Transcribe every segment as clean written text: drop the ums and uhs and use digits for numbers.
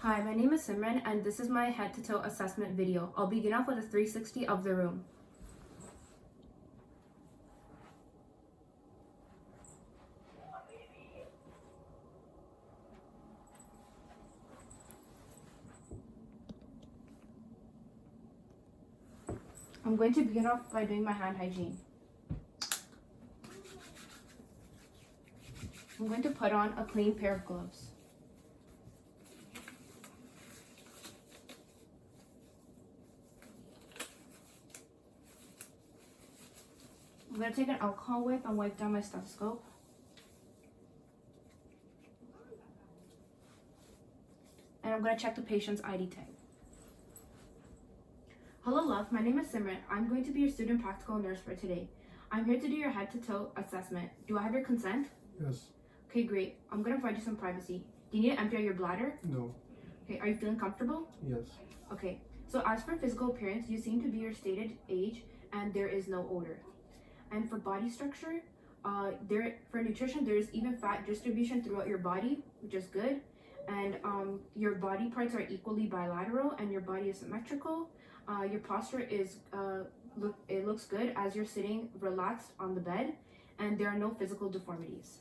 Hi, my name is Simran and this is my head to toe assessment video. I'll begin off with a 360 of the room. I'm going to begin off by doing my hand hygiene. I'm going to put on a clean pair of gloves. I'm going to take an alcohol wipe and wipe down my stethoscope. And I'm going to check the patient's ID tag. Hello love, my name is Simran. I'm going to be your student practical nurse for today. I'm here to do your head to toe assessment. Do I have your consent? Yes. Okay, great. I'm going to provide you some privacy. Do you need to empty out your bladder? No. Okay, are you feeling comfortable? Yes. Okay, so as for physical appearance, you seem to be your stated age and there is no odor. And for body structure, for nutrition, there's even fat distribution throughout your body, which is good. And your body parts are equally bilateral and your body is symmetrical. Your posture is, it looks good as you're sitting relaxed on the bed, and there are no physical deformities.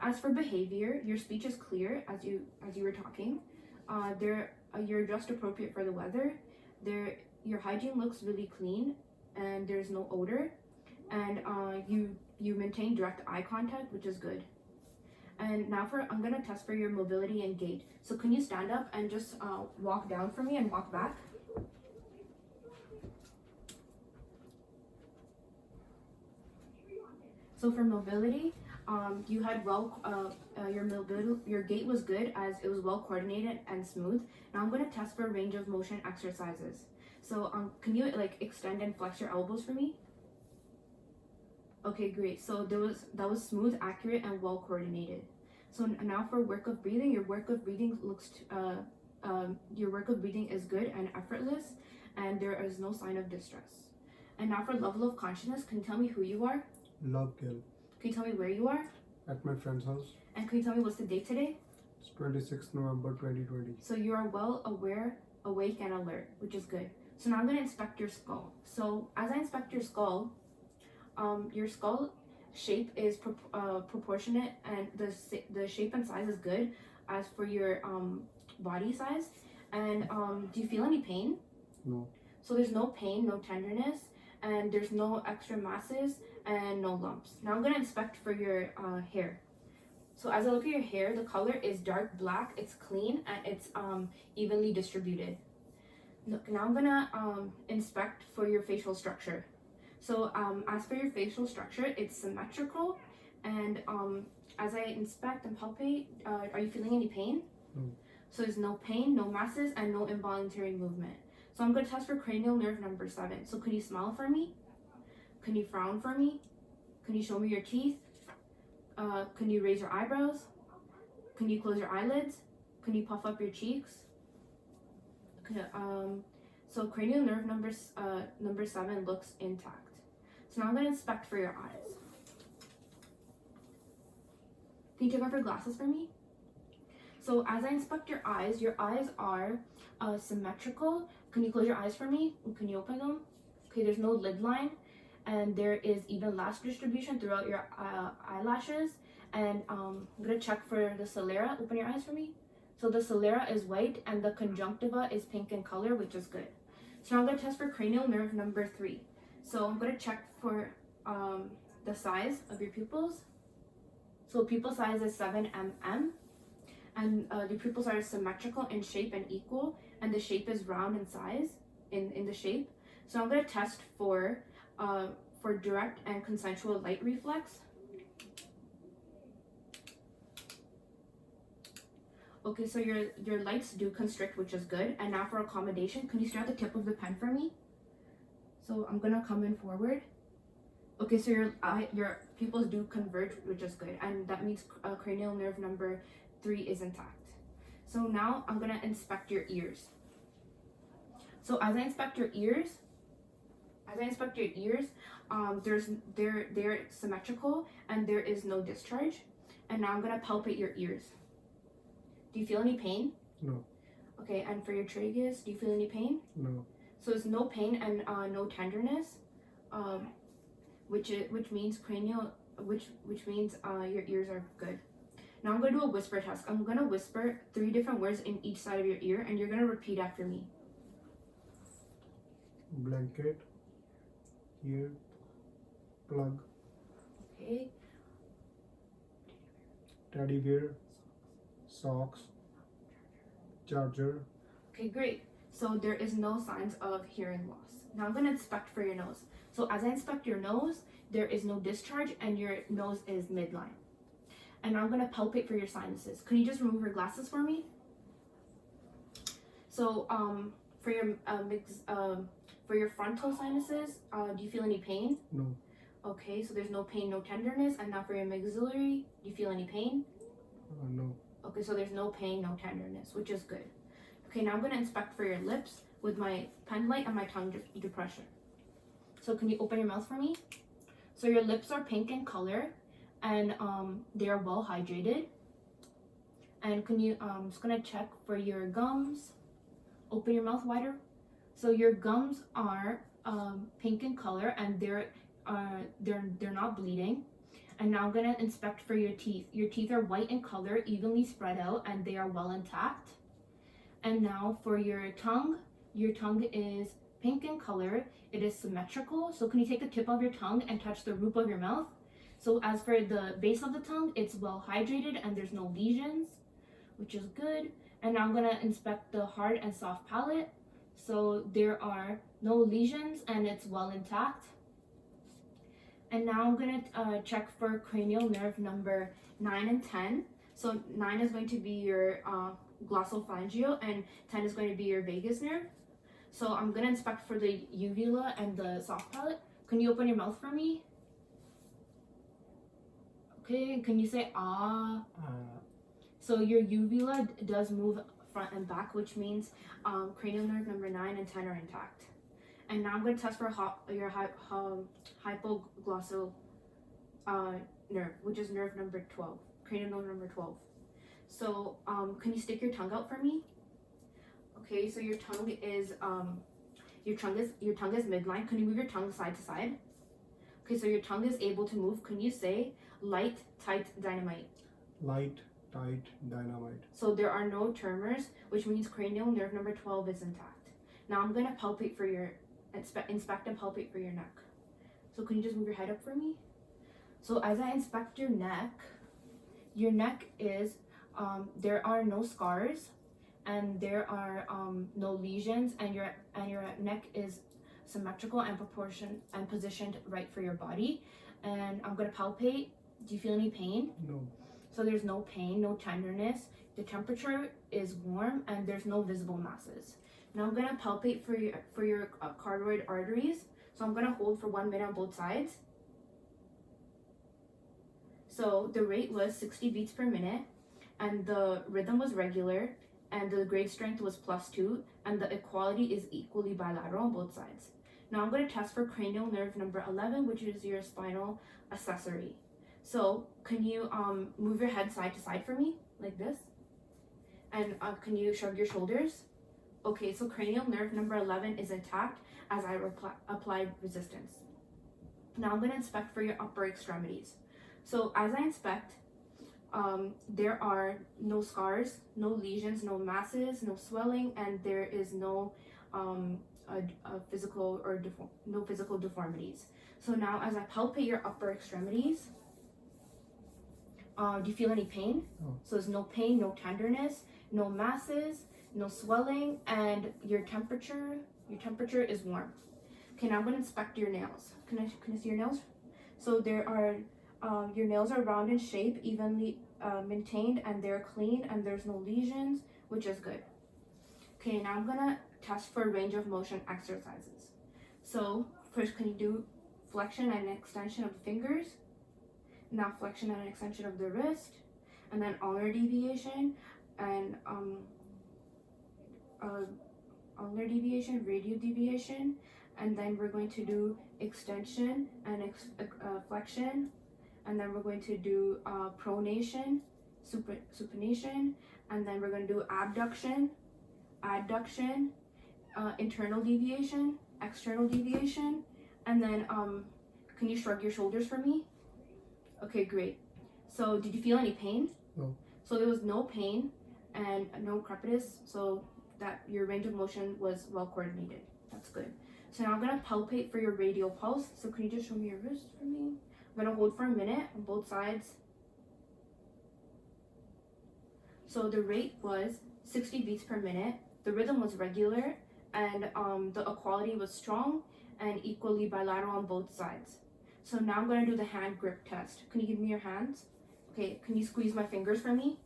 As for behavior, your speech is clear as you were talking. You're dressed appropriate for the weather. Your hygiene looks really clean, and there's no odor. And you maintain direct eye contact, which is good. And now I'm gonna test for your mobility and gait. So can you stand up and just walk down for me and walk back? So for mobility, you had your gait was good as it was well coordinated and smooth. Now I'm gonna test for range of motion exercises. So can you extend and flex your elbows for me? Okay, great. So that was smooth, accurate, and well coordinated. So now for work of breathing, your work of breathing is good and effortless, and there is no sign of distress. And now for level of consciousness, can you tell me who you are? Love Kill. Can you tell me where you are? At my friend's house. And can you tell me what's the date today? It's 26th November 2020. So you are well aware, awake, and alert, which is good. So now I'm going to inspect your skull. So as I inspect your skull shape is proportionate, and the shape and size is good as for your body size. And do you feel any pain? No. So there's no pain, no tenderness, and there's no extra masses and no lumps. Now I'm going to inspect for your hair. So as I look at your hair, the color is dark black, it's clean, and it's evenly distributed. Now I'm going to inspect for your facial structure. So as for your facial structure, it's symmetrical, and as I inspect and palpate, are you feeling any pain? No. So there's no pain, no masses, and no involuntary movement. So I'm going to test for cranial nerve number 7. So can you smile for me? Can you frown for me? Can you show me your teeth? Can you raise your eyebrows? Can you close your eyelids? Can you puff up your cheeks? Okay, so cranial nerve number 7 looks intact. So now I'm going to inspect for your eyes. Can you take off your glasses for me? So as I inspect your eyes are symmetrical. Can you close your eyes for me? Can you open them? Okay, there's no lid line, and there is even lash distribution throughout your eyelashes. And I'm going to check for the sclera. Open your eyes for me. So the sclera is white and the conjunctiva is pink in color, which is good. So now I'm going to test for cranial nerve number 3. So I'm going to check for the size of your pupils. So pupil size is 7 mm, and the pupils are symmetrical in shape and equal, and the shape is round in size in the shape. So I'm going to test for direct and consensual light reflex. Okay, so your lights do constrict, which is good. And now for accommodation, can you stare at the tip of the pen for me? So I'm gonna come in forward. Okay, so your pupils do converge, which is good, and that means cranial nerve number 3 is intact. So now I'm gonna inspect your ears. So as I inspect your ears, they're symmetrical and there is no discharge. And now I'm gonna palpate your ears. Do you feel any pain? No. Okay, and for your tragus, do you feel any pain? No. So it's no pain and no tenderness, which means cranial, which means your ears are good. Now I'm going to do a whisper test. I'm going to whisper 3 different words in each side of your ear, and you're going to repeat after me. Blanket. Ear. Plug. Okay. Teddy bear. Socks. Charger. Okay, great. So there is no signs of hearing loss. Now I'm going to inspect for your nose. So as I inspect your nose, there is no discharge and your nose is midline. And now I'm going to palpate for your sinuses. Can you just remove your glasses for me? So for your frontal sinuses, do you feel any pain? No. Okay, so there's no pain, no tenderness. And now for your maxillary, do you feel any pain? No. Okay, so there's no pain, no tenderness, which is good. Okay, now I'm going to inspect for your lips with my pen light and my tongue depression. So can you open your mouth for me? So your lips are pink in color and they are well hydrated. And can you, I'm just going to check for your gums. Open your mouth wider. So your gums are pink in color and they're not bleeding. And now I'm going to inspect for your teeth. Your teeth are white in color, evenly spread out, and they are well intact. And now for your tongue is pink in color. It is symmetrical. So can you take the tip of your tongue and touch the roof of your mouth? So as for the base of the tongue, it's well hydrated and there's no lesions, which is good. And now I'm going to inspect the hard and soft palate. So there are no lesions and it's well intact. And now I'm going to check for cranial nerve number 9 and 10. So 9 is going to be your glossopharyngeal and 10 is going to be your vagus nerve. So I'm going to inspect for the uvula and the soft palate. Can you open your mouth for me? Okay, can you say ah? So your uvula does move front and back, which means cranial nerve number 9 and 10 are intact. And now I'm going to test for your hypoglossal nerve, which is nerve number 12, cranial nerve number 12. So can you stick your tongue out for me? Okay, so your tongue is midline. Can you move your tongue side to side? Okay, so your tongue is able to move. Can you say light, tight, dynamite? Light, tight, dynamite. So there are no tremors, which means cranial nerve number 12 is intact. Now I'm going to palpate for your inspect and palpate for your neck. So can you just move your head up for me? So as I inspect your neck is there are no scars and there are no lesions, and your neck is symmetrical and proportioned and positioned right for your body. And I'm going to palpate. Do you feel any pain? No. So there's no pain, no tenderness. The temperature is warm and there's no visible masses. Now I'm going to palpate for your carotid arteries. So I'm going to hold for 1 minute on both sides. So the rate was 60 beats per minute and the rhythm was regular and the grade strength was +2 and the equality is equally bilateral on both sides. Now I'm going to test for cranial nerve number 11, which is your spinal accessory. So can you move your head side to side for me like this? And can you shrug your shoulders? Okay, so cranial nerve number 11 is intact as I applied resistance. Now I'm going to inspect for your upper extremities. So as I inspect, there are no scars, no lesions, no masses, no swelling, and there is no physical deformities. So now as I palpate your upper extremities, do you feel any pain? No. So there's no pain, no tenderness, no masses, no swelling, and your temperature is warm. Okay, now I'm going to inspect your nails. Can I see your nails? So there are your nails are round in shape, evenly maintained, and they're clean, and there's no lesions, which is good. Okay, now I'm gonna test for range of motion exercises. So first, can you do flexion and extension of the fingers? Now flexion and extension of the wrist, and then ulnar deviation, and ulnar deviation, radial deviation, and then we're going to do extension and flexion, and then we're going to do pronation, supination, and then we're going to do abduction, adduction, internal deviation, external deviation, and then can you shrug your shoulders for me? Okay, great. So did you feel any pain? No. So there was no pain and no crepitus, so that your range of motion was well coordinated. That's good. So now I'm gonna palpate for your radial pulse. So can you just show me your wrist for me? I'm gonna hold for a minute on both sides. So the rate was 60 beats per minute. The rhythm was regular, and the equality was strong and equally bilateral on both sides. So now I'm gonna do the hand grip test. Can you give me your hands? Okay, can you squeeze my fingers for me?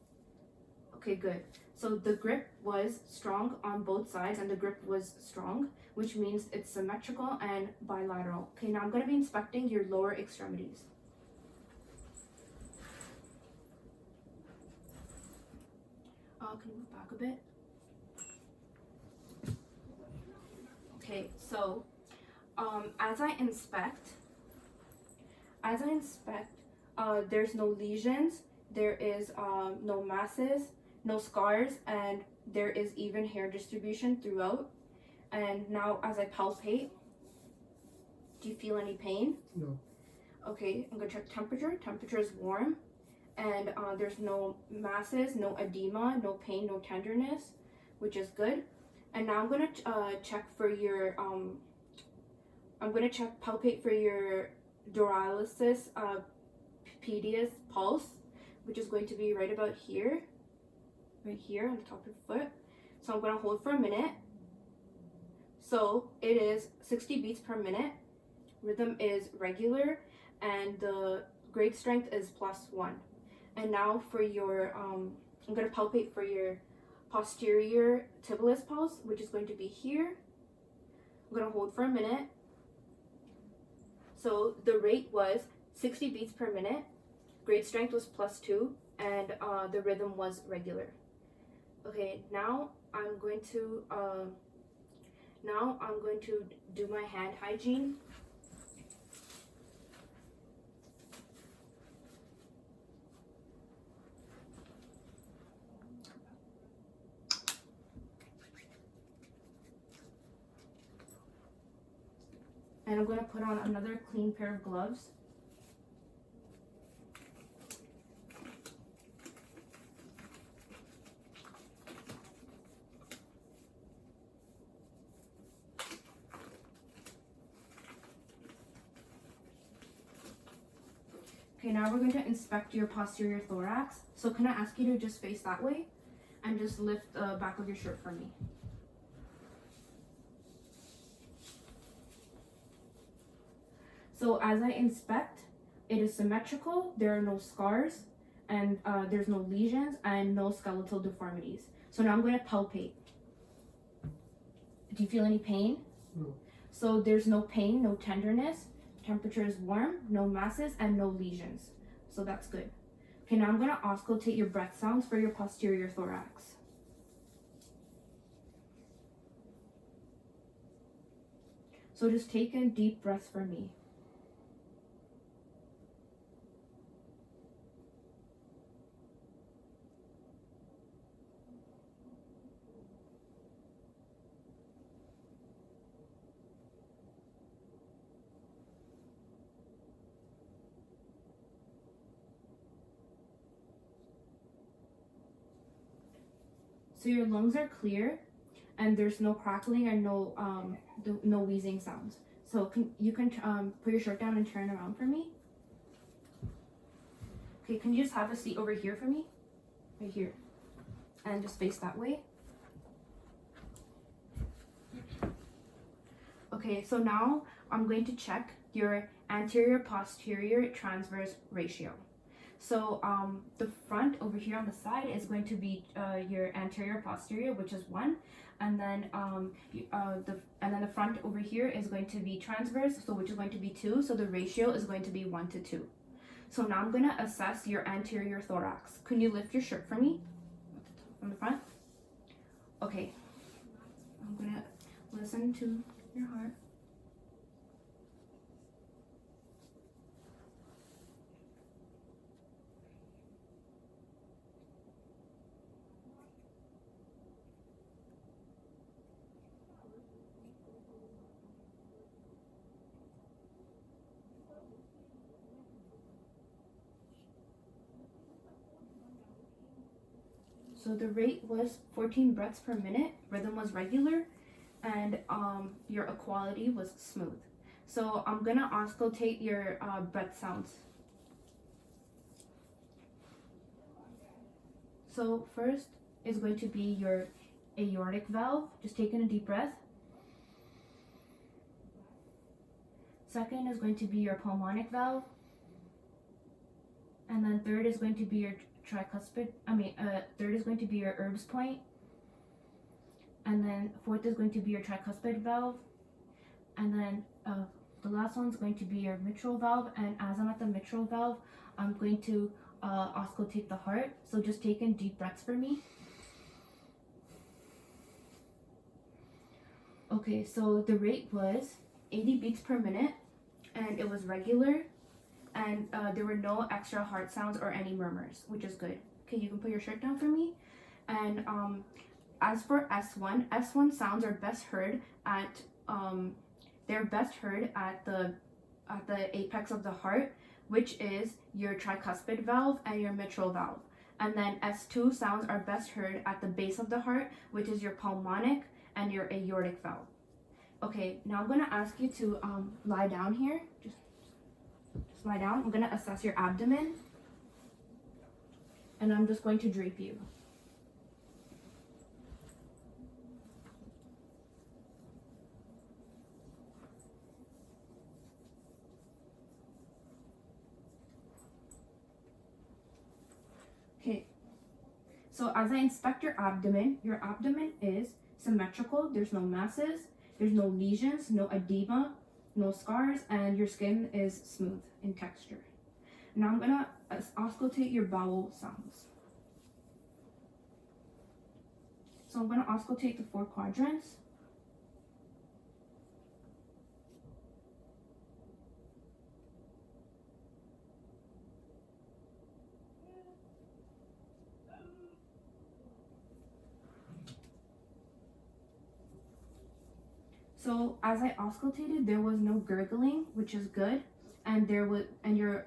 Okay, good. So the grip was strong on both sides, and the grip was strong, which means it's symmetrical and bilateral. Okay, now I'm gonna be inspecting your lower extremities. Can you move back a bit? Okay, so as I inspect, there's no lesions, there is no masses, no scars, and there is even hair distribution throughout. And now as I palpate, do you feel any pain? No. Okay, I'm gonna check temperature. Temperature is warm, and there's no masses, no edema, no pain, no tenderness, which is good. And now I'm gonna check for your palpate for your duralysis pediis pulse, which is going to be right about here, right here on the top of your foot. So I'm gonna hold for a minute. So it is 60 beats per minute. Rhythm is regular, and the grade strength is +1. And now for your I'm gonna palpate for your posterior tibialis pulse, which is going to be here. I'm gonna hold for a minute. So the rate was 60 beats per minute, grade strength was +2, and the rhythm was regular. Okay, now I'm going to do my hand hygiene. And I'm going to put on another clean pair of gloves. Okay, now we're going to inspect your posterior thorax. So can I ask you to just face that way and just lift the back of your shirt for me? So as I inspect, it is symmetrical, there are no scars, and there's no lesions and no skeletal deformities. So now I'm going to palpate. Do you feel any pain? No. So there's no pain, no tenderness, temperature is warm, no masses, and no lesions. So that's good. Okay, now I'm going to auscultate your breath sounds for your posterior thorax. So just take in deep breaths for me. So your lungs are clear, and there's no crackling and no wheezing sounds. So you can put your shirt down and turn around for me. Okay, can you just have a seat over here for me? Right here. And just face that way. Okay, so now I'm going to check your anterior posterior transverse ratio. So the front over here on the side is going to be your anterior posterior, which is 1, and then the front over here is going to be transverse, so which is going to be 2. So the ratio is going to be 1:2. So now I'm going to assess your anterior thorax. Can you lift your shirt for me from the front? Okay. I'm going to listen to your heart. So the rate was 14 breaths per minute, rhythm was regular, and your equality was smooth. So I'm gonna auscultate your breath sounds. So first is going to be your aortic valve, just taking a deep breath. Second is going to be your pulmonic valve. And then third is going to be your third is going to be your Erb's point. And then fourth is going to be your tricuspid valve. And then the last one is going to be your mitral valve. And as I'm at the mitral valve, I'm going to auscultate the heart. So just take in deep breaths for me. Okay, so the rate was 80 beats per minute, and it was regular, and there were no extra heart sounds or any murmurs, which is good. Okay, you can put your shirt down for me. And as for S1 sounds are best heard at the apex of the heart, which is your tricuspid valve and your mitral valve. And then S2 sounds are best heard at the base of the heart, which is your pulmonic and your aortic valve. Okay, now I'm gonna ask you to lie down here. Just lie down. I'm gonna assess your abdomen, and I'm just going to drape you. Okay, so as I inspect your abdomen is symmetrical. There's no masses, there's no lesions, no edema, no scars, and your skin is smooth in texture. Now I'm gonna auscultate your bowel sounds. So I'm gonna auscultate the 4 quadrants. So as I auscultated, there was no gurgling, which is good, and your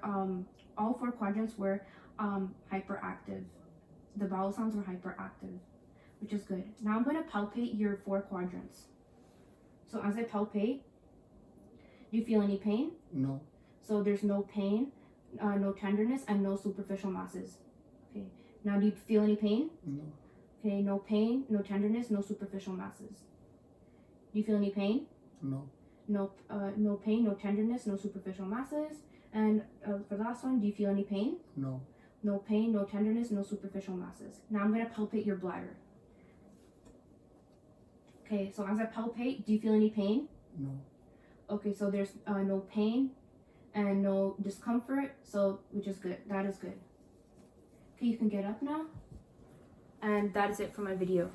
all 4 quadrants were hyperactive. The vowel sounds were hyperactive, which is good. Now I'm going to palpate your 4 quadrants. So as I palpate, do you feel any pain? No. So there's no pain, no tenderness, and no superficial masses. Okay. Now do you feel any pain? No. Okay. No pain, no tenderness, no superficial masses. Do you feel any pain? No. No pain, no tenderness, no superficial masses. And for the last one, do you feel any pain? No. No pain, no tenderness, no superficial masses. Now I'm going to palpate your bladder. Okay, so as I palpate, do you feel any pain? No. Okay, so there's no pain and no discomfort, so which is good. That is good. Okay, you can get up now. And that is it for my video.